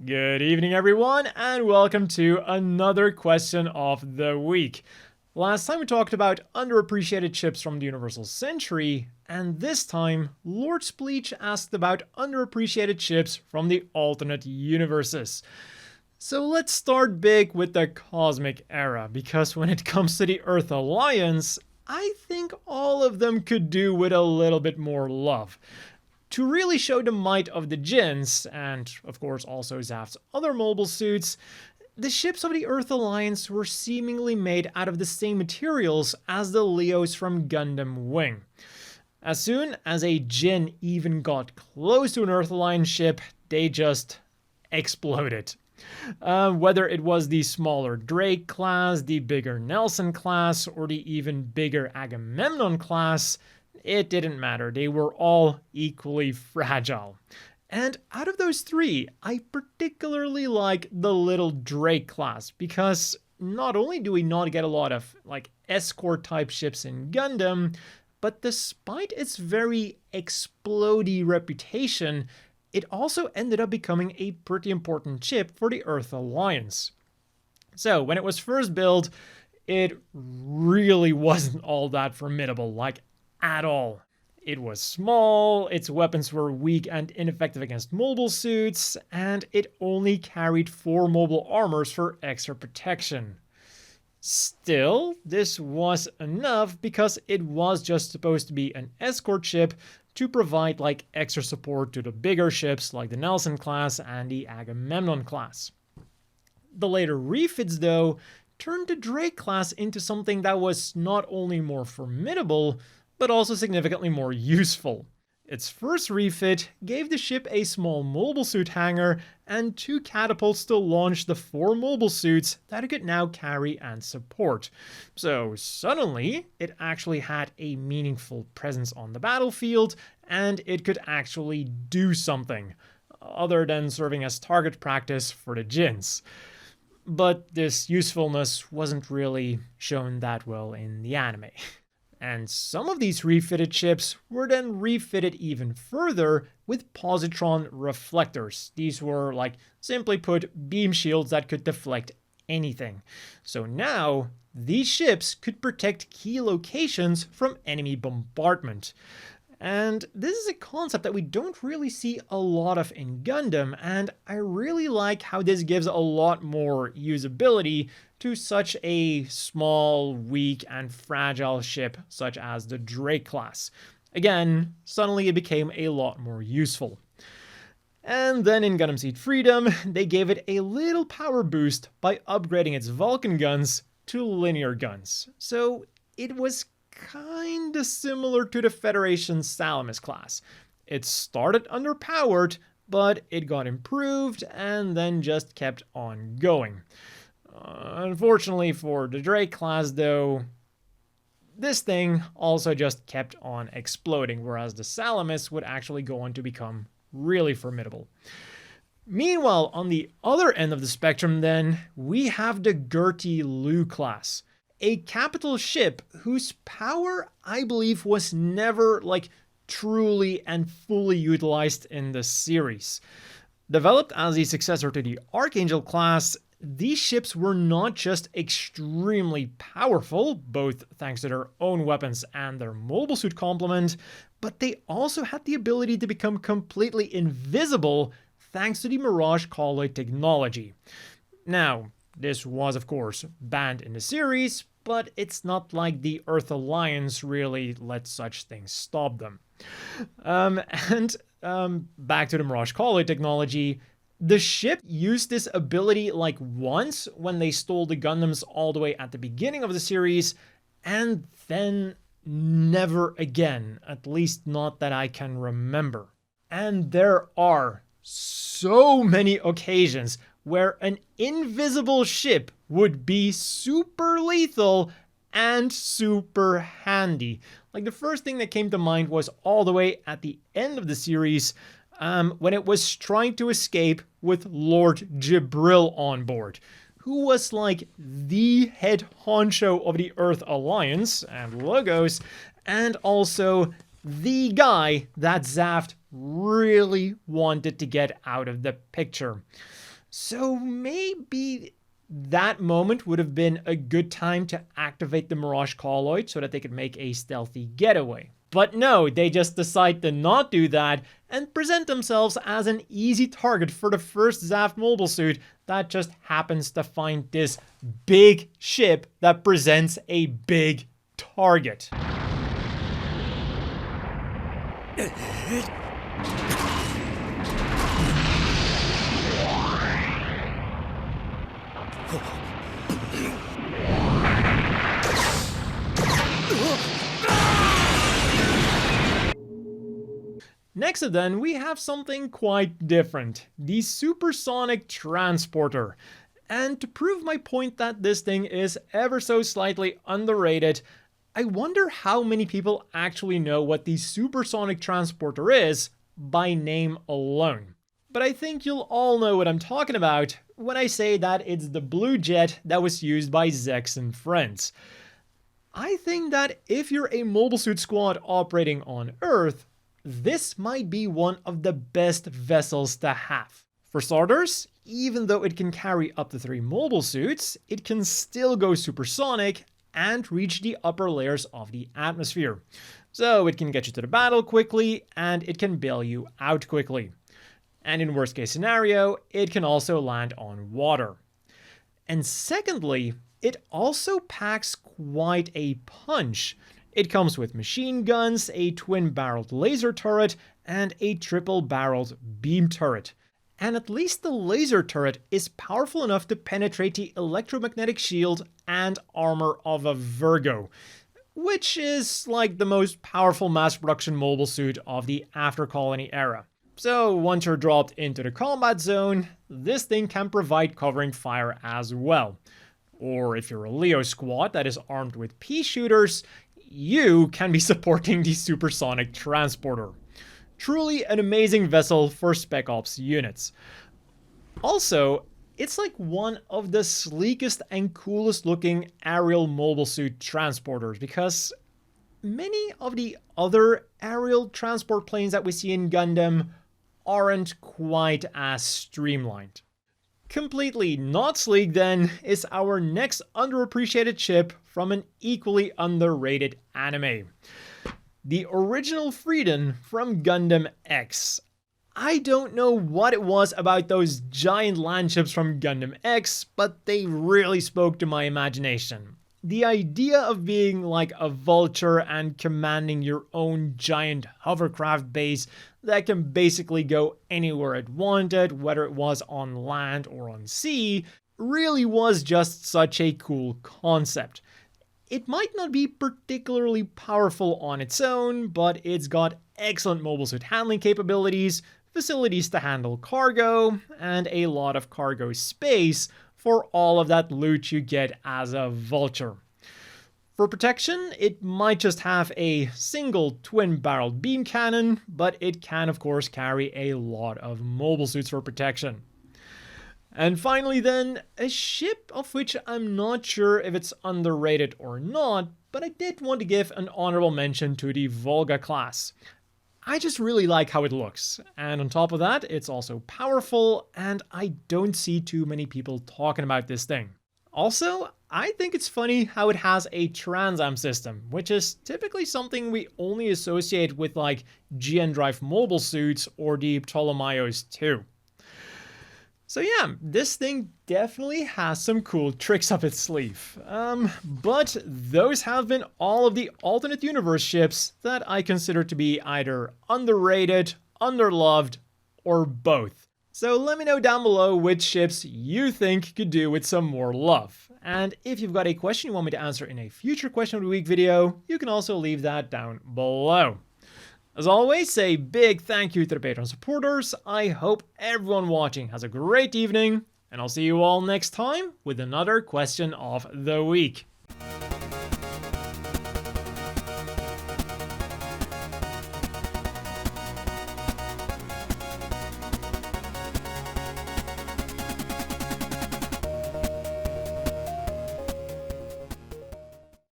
Good evening, everyone, and welcome to another question of the week. Last time we talked about underappreciated chips from the Universal Century, and this time, Lord Spleech asked about underappreciated chips from the alternate universes. So let's start big with the Cosmic Era, because when it comes to the Earth Alliance, I think all of them could do with a little bit more love. To really show the might of the Djinns, and of course also Zaft's other mobile suits, the ships of the Earth Alliance were seemingly made out of the same materials as the Leos from Gundam Wing. As soon as a Djinn even got close to an Earth Alliance ship, they just exploded. Whether it was the smaller Drake-Class, the bigger Nelson-Class, or the even bigger Agamemnon-Class, it didn't matter. They were all equally fragile. And out of those three, I particularly like the little Drake class because not only do we not get a lot of escort type ships in Gundam, but despite its very explodey reputation, it also ended up becoming a pretty important ship for the Earth Alliance. So when it was first built, it really wasn't all that formidable, at all. It was small, its weapons were weak and ineffective against mobile suits, and it only carried 4 mobile armors for extra protection. Still, this was enough because it was just supposed to be an escort ship to provide extra support to the bigger ships like the Nelson class and the Agamemnon class. The later refits, though, turned the Drake class into something that was not only more formidable, but also significantly more useful. Its first refit gave the ship a small mobile suit hangar and 2 catapults to launch the 4 mobile suits that it could now carry and support. So suddenly, it actually had a meaningful presence on the battlefield, and it could actually do something, other than serving as target practice for the Djinns. But this usefulness wasn't really shown that well in the anime. And some of these refitted ships were then refitted even further with positron reflectors. These were, simply put, beam shields that could deflect anything. So now, these ships could protect key locations from enemy bombardment. And this is a concept that we don't really see a lot of in Gundam, and I really like how this gives a lot more usability to such a small, weak, and fragile ship such as the Drake class. Again, suddenly it became a lot more useful. And then in Gundam Seed Freedom, they gave it a little power boost by upgrading its Vulcan guns to linear guns. So it was kinda similar to the Federation's Salamis class. It started underpowered, but it got improved and then just kept on going. Unfortunately for the Drake class, though, this thing also just kept on exploding, whereas the Salamis would actually go on to become really formidable. Meanwhile, on the other end of the spectrum then, we have the Girty Lue-Class, a capital ship whose power, I believe, was never truly and fully utilized in the series. Developed as a successor to the Archangel class, these ships were not just extremely powerful, both thanks to their own weapons and their mobile suit complement, but they also had the ability to become completely invisible thanks to the Mirage Colloid technology. Now, this was of course banned in the series, but it's not like the Earth Alliance really let such things stop them. Back to the Mirage Colloid technology, the ship used this ability once when they stole the Gundams all the way at the beginning of the series, and then never again, at least not that I can remember. And there are so many occasions where an invisible ship would be super lethal and super handy. The first thing that came to mind was all the way at the end of the series, when it was trying to escape with Lord Jibril on board, who was the head honcho of the Earth Alliance and Logos, and also the guy that Zaft really wanted to get out of the picture. So maybe that moment would have been a good time to activate the Mirage Colloid so that they could make a stealthy getaway. But no, they just decide to not do that and present themselves as an easy target for the first Zaft mobile suit that just happens to find this big ship that presents a big target. Next then, we have something quite different, the Supersonic Transporter. And to prove my point that this thing is ever so slightly underrated, I wonder how many people actually know what the Supersonic Transporter is by name alone. But I think you'll all know what I'm talking about when I say that it's the blue jet that was used by Zex and friends. I think that if you're a mobile suit squad operating on Earth, this might be one of the best vessels to have. For starters, even though it can carry up to 3 mobile suits, it can still go supersonic and reach the upper layers of the atmosphere. So it can get you to the battle quickly and it can bail you out quickly. And in worst case scenario, it can also land on water. And secondly, it also packs quite a punch. It comes with machine guns, a twin-barreled laser turret, and a triple-barreled beam turret. And at least the laser turret is powerful enough to penetrate the electromagnetic shield and armor of a Virgo, which is like the most powerful mass production mobile suit of the After Colony era. So once you're dropped into the combat zone, this thing can provide covering fire as well. Or if you're a Leo squad that is armed with pea shooters, you can be supporting the Supersonic Transporter. Truly an amazing vessel for Spec Ops units. Also, it's like one of the sleekest and coolest looking aerial mobile suit transporters because many of the other aerial transport planes that we see in Gundam aren't quite as streamlined. Completely not sleek then is our next underappreciated ship from an equally underrated anime. The original Freeden from Gundam X. I don't know what it was about those giant land ships from Gundam X, but they really spoke to my imagination. The idea of being like a vulture and commanding your own giant hovercraft base that can basically go anywhere it wanted, whether it was on land or on sea, really was just such a cool concept. It might not be particularly powerful on its own, but it's got excellent mobile suit handling capabilities, facilities to handle cargo, and a lot of cargo space for all of that loot you get as a vulture. For protection, it might just have a single twin-barreled beam cannon, but it can of course carry a lot of mobile suits for protection. And finally then, a ship of which I'm not sure if it's underrated or not, but I did want to give an honorable mention to the Volga-Class. I just really like how it looks, and on top of that, it's also powerful, and I don't see too many people talking about this thing. Also, I think it's funny how it has a Trans-Am system, which is typically something we only associate with like GN Drive mobile suits or the Ptolemaios 2. So yeah, this thing definitely has some cool tricks up its sleeve. But those have been all of the alternate universe ships that I consider to be either underrated, underloved, or both. So let me know down below which ships you think could do with some more love. And if you've got a question you want me to answer in a future question of the week video, you can also leave that down below. As always, a big thank you to the Patreon supporters. I hope everyone watching has a great evening, and I'll see you all next time with another question of the week.